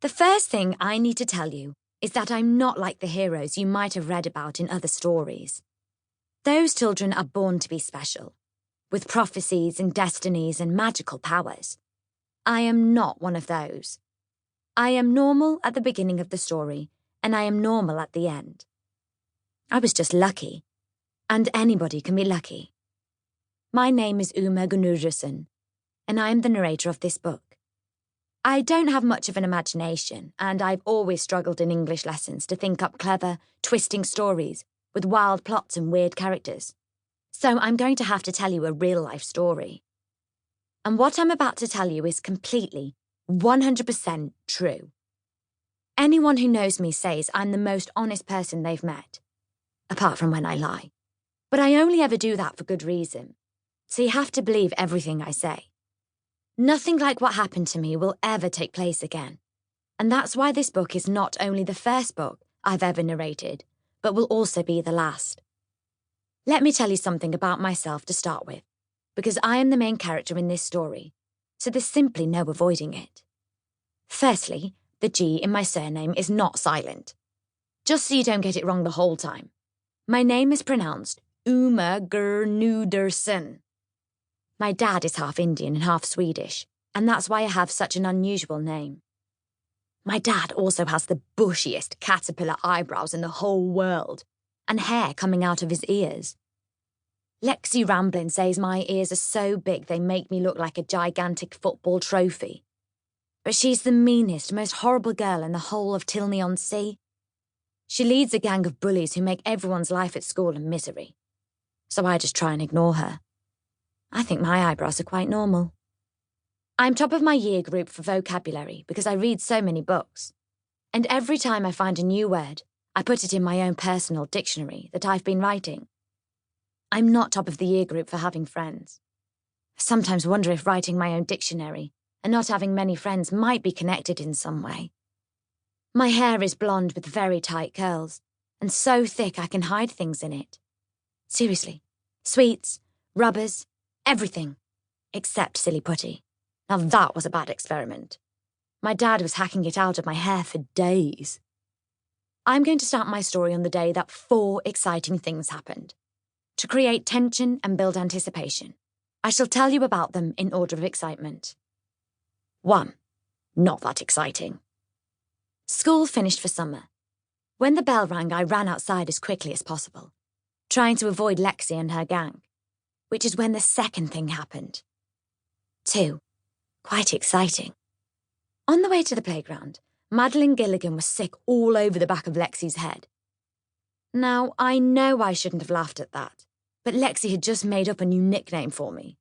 The first thing I need to tell you is that I'm not like the heroes you might have read about in other stories. Those children are born to be special, with prophecies and destinies and magical powers. I am not one of those. I am normal at the beginning of the story, and I am normal at the end. I was just lucky, and anybody can be lucky. My name is Gnuderson, and I am the narrator of this book. I don't have much of an imagination, and I've always struggled in English lessons to think up clever, twisting stories with wild plots and weird characters. So I'm going to have to tell you a real-life story. And what I'm about to tell you is completely, 100% true. Anyone who knows me says I'm the most honest person they've met, apart from when I lie. But I only ever do that for good reason, so you have to believe everything I say. Nothing like what happened to me will ever take place again, and that's why this book is not only the first book I've ever narrated, but will also be the last. Let me tell you something about myself to start with, because I am the main character in this story, so there's simply no avoiding it. Firstly, the G in my surname is not silent. Just so you don't get it wrong the whole time. My name is pronounced Gnuderson. My dad is half Indian and half Swedish, and that's why I have such an unusual name. My dad also has the bushiest caterpillar eyebrows in the whole world, and hair coming out of his ears. Lexi Ramblin says my ears are so big they make me look like a gigantic football trophy. But she's the meanest, most horrible girl in the whole of Tilney-on-Sea. She leads a gang of bullies who make everyone's life at school a misery. So I just try and ignore her. I think my eyebrows are quite normal. I'm top of my year group for vocabulary because I read so many books. And every time I find a new word, I put it in my own personal dictionary that I've been writing. I'm not top of the year group for having friends. I sometimes wonder if writing my own dictionary and not having many friends might be connected in some way. My hair is blonde with very tight curls, and so thick I can hide things in it. Seriously, sweets, rubbers, everything, except silly putty. Now that was a bad experiment. My dad was hacking it out of my hair for days. I'm going to start my story on the day that 4 exciting things happened. To create tension and build anticipation, I shall tell you about them in order of excitement. 1. Not that exciting. School finished for summer. When the bell rang, I ran outside as quickly as possible, trying to avoid Lexi and her gang, which is when the second thing happened. 2. Quite exciting. On the way to the playground, Madeline Gilligan was sick all over the back of Lexi's head. Now, I know I shouldn't have laughed at that, but Lexi had just made up a new nickname for me.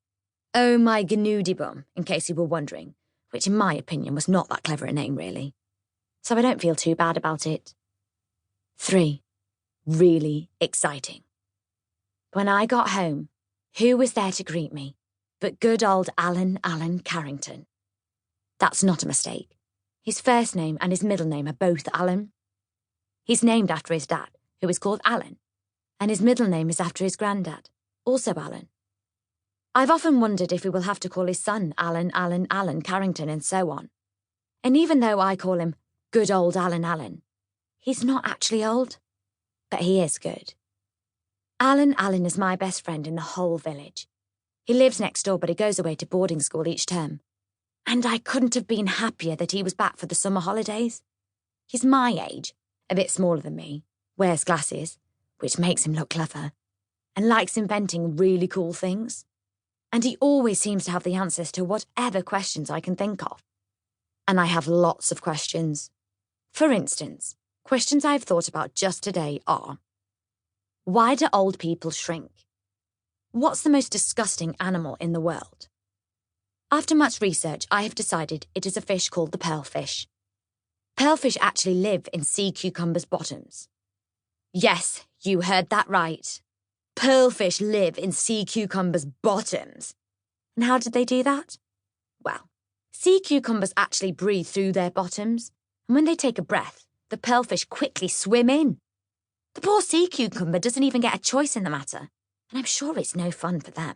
Oh my Gnoodybum, in case you were wondering, which in my opinion was not that clever a name really. So I don't feel too bad about it. 3. Really exciting. When I got home, who was there to greet me but good old Allen Carrington? That's not a mistake. His first name and his middle name are both Allen. He's named after his dad, who is called Alan, and his middle name is after his granddad, also Alan. I've often wondered if he will have to call his son Allen Carrington and so on. And even though I call him good old Allen, he's not actually old, but he is good. Allen is my best friend in the whole village. He lives next door, but he goes away to boarding school each term. And I couldn't have been happier that he was back for the summer holidays. He's my age, a bit smaller than me, wears glasses, which makes him look clever, and likes inventing really cool things. And he always seems to have the answers to whatever questions I can think of. And I have lots of questions. For instance, questions I've thought about just today are: why do old people shrink? What's the most disgusting animal in the world? After much research, I have decided it is a fish called the pearlfish. Pearlfish actually live in sea cucumbers' bottoms. Yes, you heard that right. Pearlfish live in sea cucumbers' bottoms. And how did they do that? Well, sea cucumbers actually breathe through their bottoms, and when they take a breath, the pearlfish quickly swim in. The poor sea cucumber doesn't even get a choice in the matter, and I'm sure it's no fun for them.